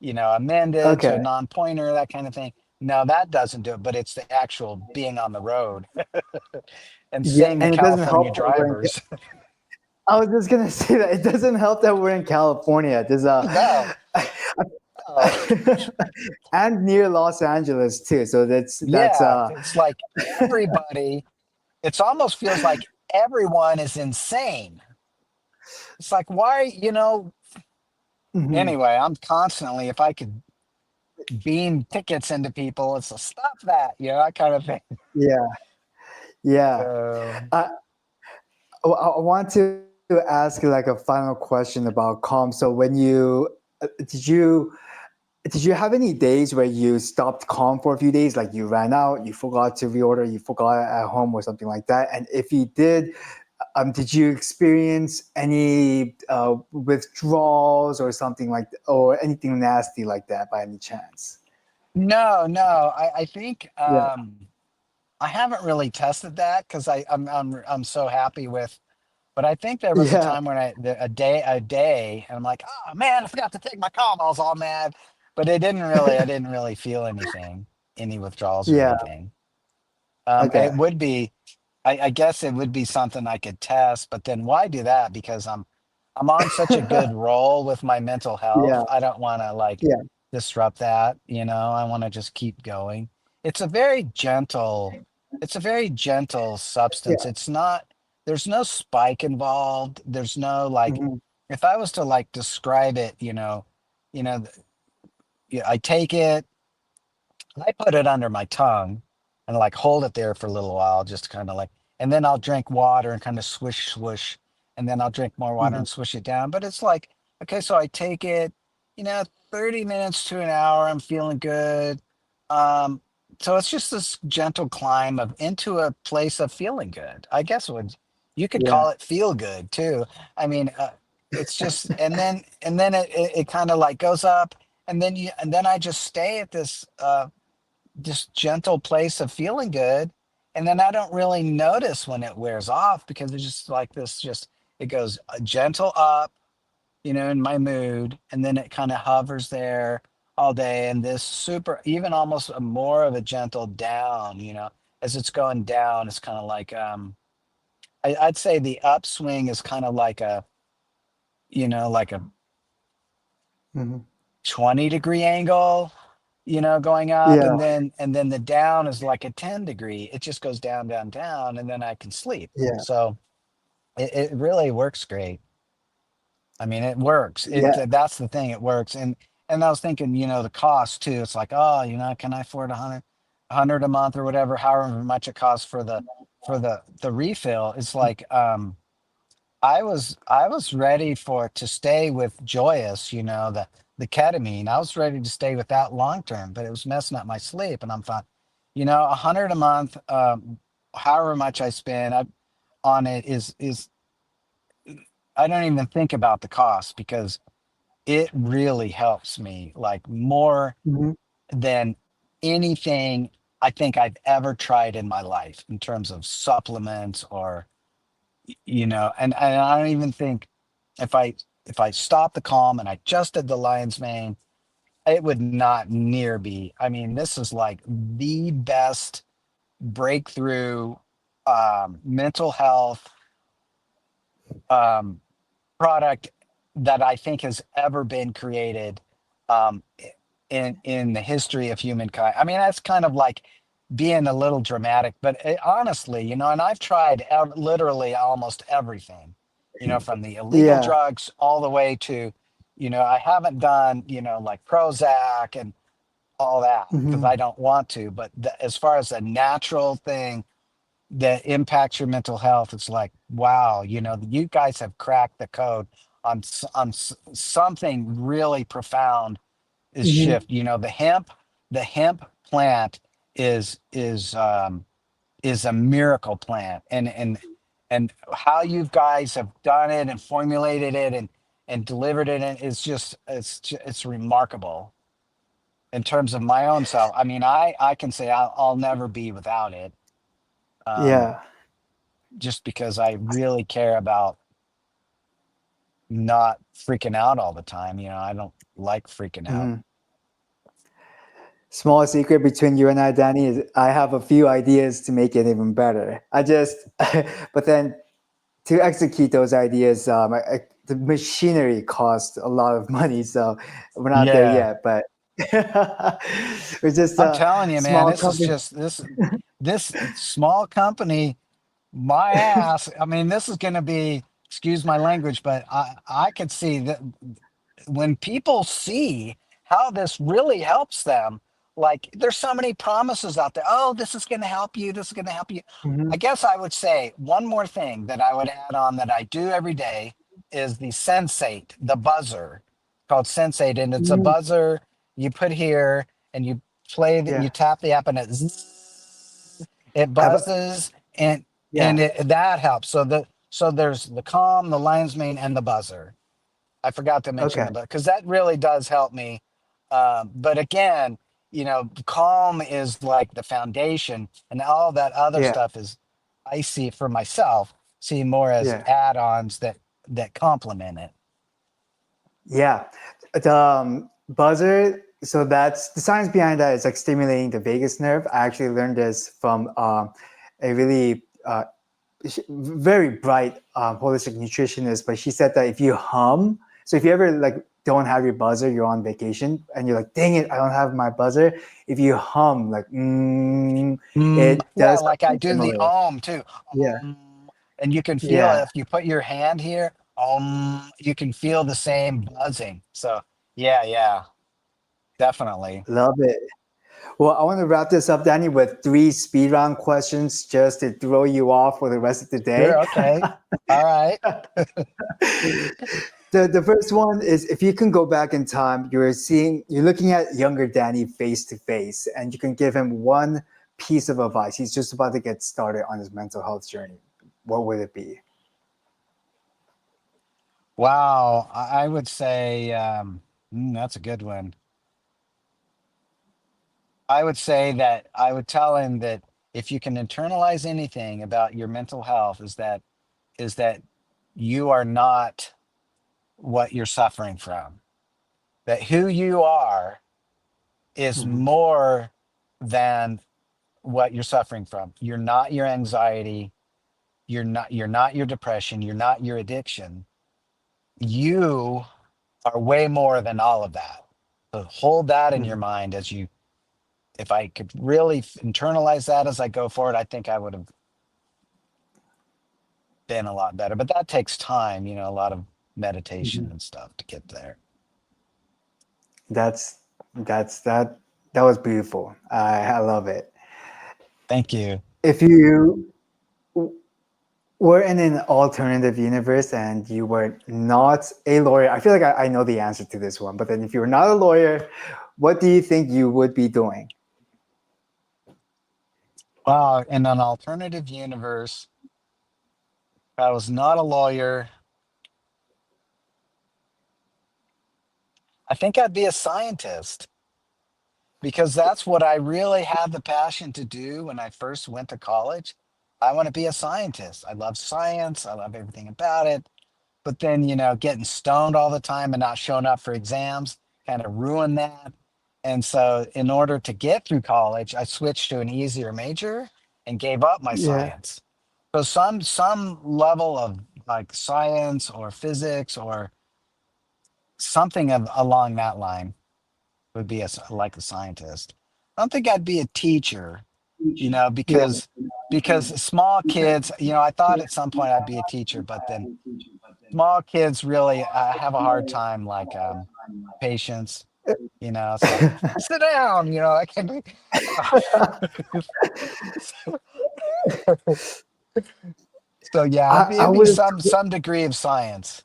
amended to a Okay. non-pointer, that kind of thing. No, that doesn't do it, but it's the actual being on the road and Yeah, seeing the and it doesn't California help that we're in. drivers. I was just gonna say that it doesn't help that we're in California. There's No, no. and near Los Angeles too. So that's Yeah, it's like everybody, it's almost feels like everyone is insane. It's like, why, mhm. anyway, I'm constantly, if I could beam tickets into people, it's a stop that, that kind of thing. Yeah, yeah. So, I I want to ask you like a final question about calm. So when you did you have any days where you stopped calm for a few days, like you ran out, you forgot to reorder, you forgot at home or something like that? And if you did you experience any withdrawals or something like or anything nasty like that by any chance? no, no, I think Yeah. I haven't really tested that because I'm so happy with. But I think there was a Yeah. time when a day, and I'm like, oh man, I forgot to take my call. I was all mad, but I didn't really feel anything, any withdrawals or Yeah. anything. Okay. It would be, I guess it would be something I could test, but then why do that? Because I'm on such a good roll with my mental health. Yeah. I don't want to like Yeah. disrupt that, I want to just keep going. It's a very gentle, it's a very gentle substance. Yeah. It's not, there's no spike involved. There's no like, Mhm. if I was to like describe it, you know, yeah, I take it, I put it under my tongue and like hold it there for a little while, just kind of like, and then I'll drink water and kind of swish, swish, and then I'll drink more water Mhm. and swish it down. But it's like, okay, so I take it, you know, 30 minutes to an hour, I'm feeling good. Um, so it's just this gentle climb of into a place of feeling good. I guess You could Yeah. call it feel good too. I mean, it's just, and then it kind of like goes up, and then I just stay at this gentle place of feeling good, and then I don't really notice when it wears off because it's just like this. Just it goes gentle up, in my mood, and then it kind of hovers there all day, and this super, even almost a more of a gentle down, as it's going down. It's kind of like I'd say the upswing is kind of like like a Hmm. 20-degree angle, going up, Yeah. and then the down is like a 10-degree. It just goes down, down, down, and then I can sleep. Yeah. So it really works great. I mean, it works. It Yeah. That's the thing. It works. And I was thinking, the cost too. It's like, oh, can I afford a hundred a month or whatever, however much it costs for the refill? It's like, I was ready to stay with Joyous, the ketamine. I was ready to stay with that long term, but it was messing up my sleep. And I'm thought, 100 a month, however much I spend on it is I don't even think about the cost because it really helps me like more Hmm. than anything I think I've ever tried in my life in terms of supplements or and I don't even think if I stopped the calm and I just did the lion's mane, it would not near be. I mean, this is like the best breakthrough mental health um, product that I think has ever been created um, in the history of humankind. I mean, that's kind of like being a little dramatic, but honestly, and I've tried literally almost everything, from the illegal Yeah. drugs all the way to, I haven't done, like Prozac and all that because Hmm. I don't want to. But as far as a natural thing that impacts your mental health, it's like, wow, you guys have cracked the code on something really profound is Hmm. shift. The hemp plant is a miracle plant, and how you guys have done it and formulated it and delivered it, and it's remarkable in terms of my own self. I mean, I can say I'll never be without it. Um, Yeah. just because I really care about not freaking out all the time. I don't like freaking out. Hmm. Small secret between you and I, Danny, is I have a few ideas to make it even better. But then to execute those ideas, the machinery costs a lot of money, so we're not there Yeah. yet. But we're just I'm a telling you, man, small this is company. just this small company, my ass. I mean, this is going to be, excuse my language, but I could see that when people see how this really helps them, like there's so many promises out there. Oh, this is going to help you. This is going to help you. I Hmm. guess I would say one more thing that I would add on that I do every day is the sensate, the buzzer called sensate. And it's a Hmm. buzzer you put here and you you Yeah, tap the app and it I have a, buzzes and yeah. that helps. So there's the calm, the lion's mane, and the buzzer. I forgot to mention Okay. the book because that really does help me. But again, calm is like the foundation, and all that other Yeah, stuff is, I see it for myself, see more as yeah, add-ons that complement it. yeah. The buzzer. So that's the science behind that. Is like stimulating the vagus nerve. I actually learned this from a really very bright holistic nutritionist, but she said that if you hum, so if you ever like don't have your buzzer, you're on vacation and you're like, dang it, I don't have my buzzer. If you hum like, it Yeah, does like I something do the similar. too. Yeah, And you can feel yeah, if you put your hand here, you can feel the same buzzing. So yeah, yeah, definitely. love it. Well, I want to wrap this up, Danny, with three speed round questions just to throw you off for the rest of the Sure, day. okay. All right. The first one is if you can go back in time, you're looking at younger Danny face to face, and you can give him one piece of advice. He's just about to get started on his mental health journey. What would it be? Wow, I would say that's a good one. I would say that I would tell him that if you can internalize anything about your mental health, is that you are not what you're suffering from. That who you are is Mhm. more than what you're suffering from. You're not your anxiety, you're not your depression, you're not your addiction. You are way more than all of that. So hold that in your Mhm. mind as you, if I could really internalize that as I go forward, I think I would have been a lot better. But that takes time, a lot of meditation Mhm. and stuff to get there. That was beautiful. I love it. Thank you. If you were in an alternative universe and you were not a lawyer, I feel like I know the answer to this one. But then, if you were not a lawyer, what do you think you would be doing? Wow, in an alternative universe, if I was not a lawyer, I think I'd be a scientist because that's what I really had the passion to do when I first went to college. I want to be a scientist. I love science. I love everything about it. But then, getting stoned all the time and not showing up for exams kind of ruined that. And so, in order to get through college, I switched to an easier major and gave up my Yeah, science. So some level of like science or physics or something along that line would be like a scientist. I don't think I'd be a teacher, yeah, because small kids, I thought at some point I'd be a teacher, but then small kids really have a hard time, like patience. It's like sit down. I can be. So yeah, I it'd be would have. some degree of science.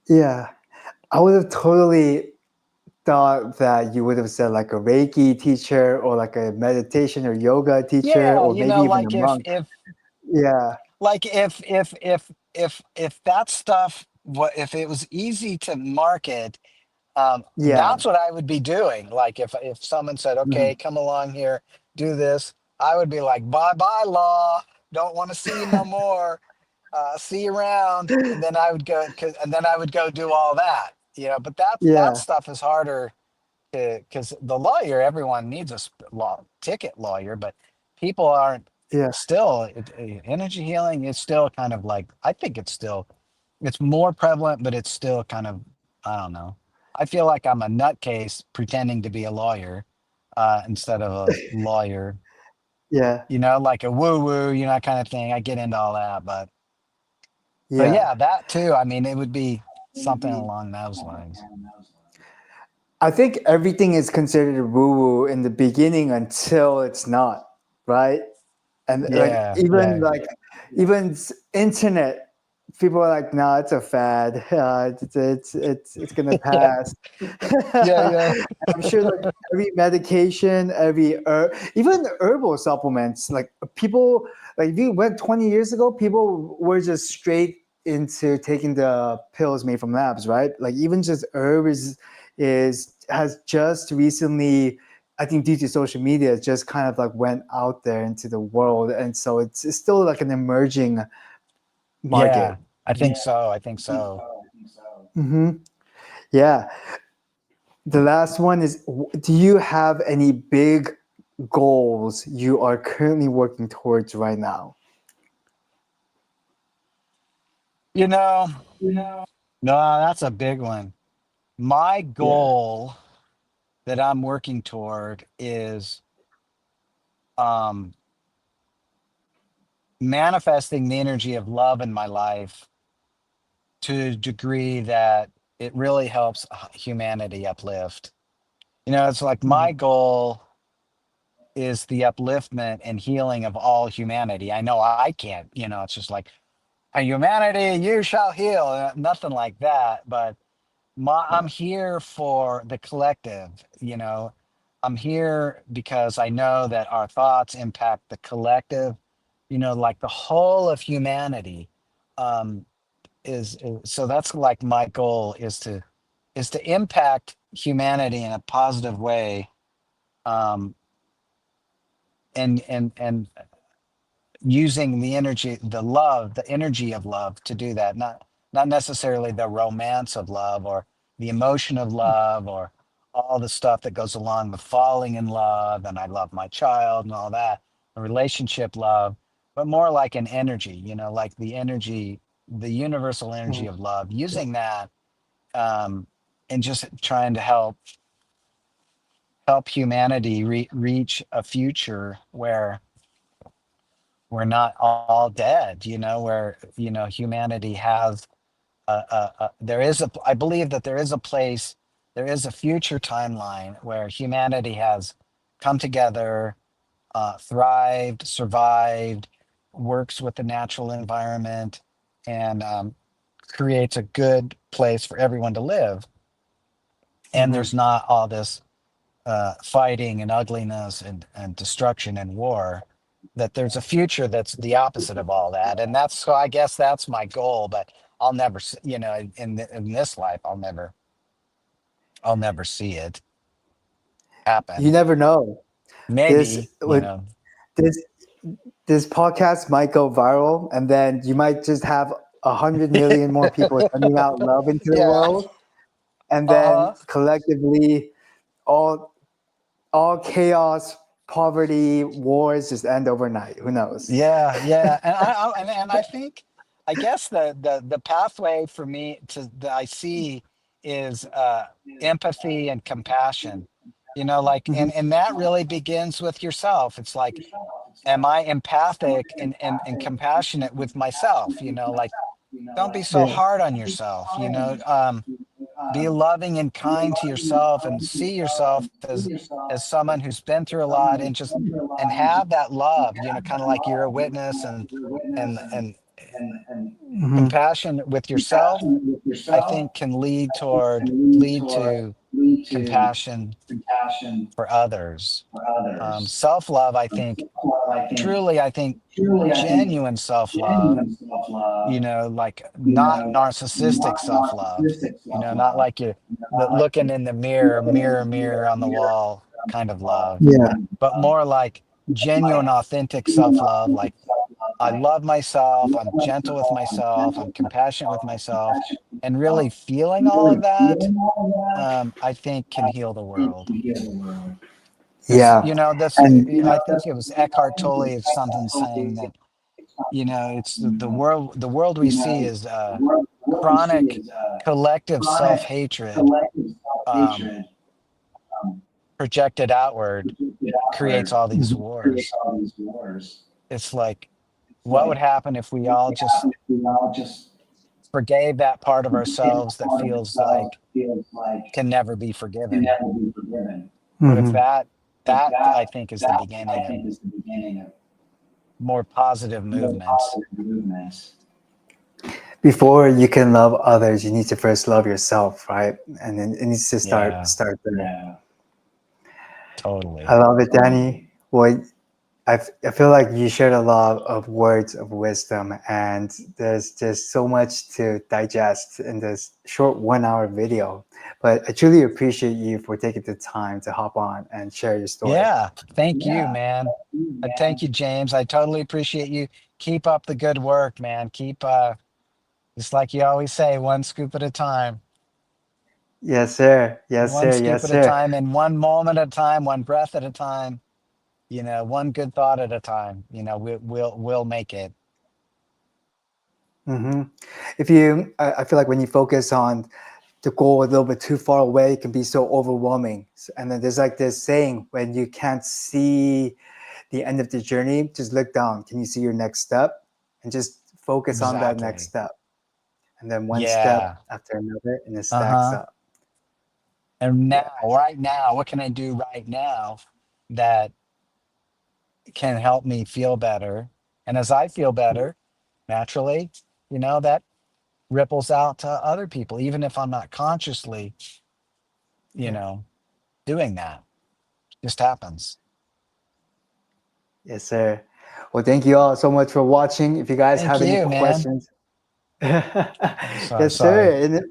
Yeah, I would have totally thought that you would have said like a Reiki teacher or like a meditation or yoga teacher Yeah, or maybe even a like if monk. if Yeah, like if that stuff, what if it was easy to market. yeah, That's what I would be doing. Like if someone said, mhm. "Okay, come along here, do this," I would be like, "Bye bye, law. Don't want to see you no more. See you around." And then I would go do all that. But that Yeah, stuff is harder because the lawyer, everyone needs a law ticket lawyer, but people aren't yeah, still energy healing is still kind of like, I think it's more prevalent, but it's still kind of, I don't know. I feel like I'm a nutcase pretending to be a lawyer instead of a lawyer, yeah, like a woo woo, kind of thing. I get into all that, but yeah. yeah, that too. I mean, it would be something along those lines. I think everything is considered woo woo in the beginning until it's not, right? And like Yeah, even yeah, like even internet people are like, no, it's a fad. It's gonna pass. yeah, yeah, I'm sure like every medication, even herbal supplements, like people, like if you went 20 years ago, people were just straight into taking the pills made from labs, right? Like even just is has just recently, I think due to social media, it just kind of like went out there into the world, and so it's still like an emerging yeah. market. I think so. I think so. Hmm. Yeah. The last one is, do you have any big goals you are currently working towards right now? You know, no, that's a big one. My Yeah. goal that I'm working toward is um, manifesting the energy of love in my life to a degree that it really helps humanity uplift. It's like Mhm. my goal is the upliftment and healing of all humanity. I know I can't, it's just like, humanity, you shall heal. Nothing like that. But I'm here for the collective. I'm here because I know that our thoughts impact the collective, like the whole of humanity. Um, so that's like my goal is to impact humanity in a positive way, um and using the energy, the love, the energy of love to do that, not necessarily the romance of love or the emotion of love or all the stuff that goes along with falling in love and I love my child and all that, the relationship love, but more like an energy, like the energy, the universal energy of love, using that, um and just trying to help humanity reach a future where we're not all dead, where, humanity has there is I believe that there is a place, there is a future timeline where humanity has come together, thrived, survived, works with the natural environment, and creates a good place for everyone to live. And Mm-hmm. there's not all this fighting and ugliness and destruction and war, that there's a future that's the opposite of all that. And that's, so I guess that's my goal, but I'll never in this life I'll never see it You happen. never know. This Maybe, would this this podcast might go viral, and then you might just have 100 million more people sending out love into the yeah. world, and then Uh-huh. collectively, all all chaos, poverty, wars just end overnight. Who knows? Yeah, and I think, I guess the pathway for me to that I see is empathy and compassion. Like, and that really begins with yourself. It's like, am I empathic and compassionate with myself? Like, don't be so Yeah. hard on yourself. Be loving and kind to yourself, and see yourself as someone who's been through a lot, and just and have that love, kind of like you're a witness, and Mhm. compassion with yourself, I think can lead to compassion for others. Self-love, I think, truly, I think genuine self-love, like not narcissistic self-love, not like you're looking in the mirror, mirror, mirror on the wall kind of love, Yeah. but more like genuine, authentic self-love. Like, I love myself, I'm gentle with myself, I'm compassionate with myself, and really feeling all of that, I think can heal the world. Because, Yeah. that's, And I think it was Eckhart Tolle or something saying that, it's the world we see is chronic collective self-hatred, um, projected outward, creates all these wars. It's like, what would happen if we all just forgave that part of ourselves that feels like can never be forgiven? What if Mhm. that I think is the beginning of more positive movements. Before you can love others, you need to first love yourself, right? And then it needs to Yeah, start there. I totally. love it, Danny. Well, I feel like you shared a lot of words of wisdom, and there's just so much to digest in this short 1 hour video. But I truly appreciate you for taking the time to hop on and share your story. Yeah, thank you, man. Thank you, James. I totally appreciate you. Keep up the good work, man. Keep just like you always say, one scoop at a time. Yes, sir. Yes, One sir. scoop Yes, at a sir. time, and one moment at a time, one breath at a time, one good thought at a time. We'll make it. Hmm. I feel like when you focus on the goal a little bit too far away, it can be so overwhelming. And then there's like this saying, when you can't see the end of the journey, just look down. Can you see your next step? And just focus on that next Exactly. step. And then one step Yeah. after another, and it stacks Uh-huh. up. And Yeah. now, right now, what can I do right now that can help me feel better? And as I feel better, naturally, that ripples out to other people, even if I'm not consciously, you Yeah. know, doing that. Just happens. Yes, sir. Well, thank you all so much for watching. If you guys Thank have any you, man. questions, Yes, Sorry. sir.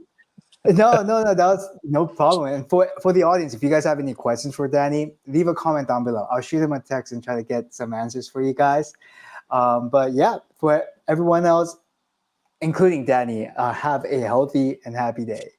No, that was no problem. And for the audience, if you guys have any questions for Danny, leave a comment down below. I'll shoot him a text and try to get some answers for you guys. But yeah, for everyone else, including Danny, have a healthy and happy day.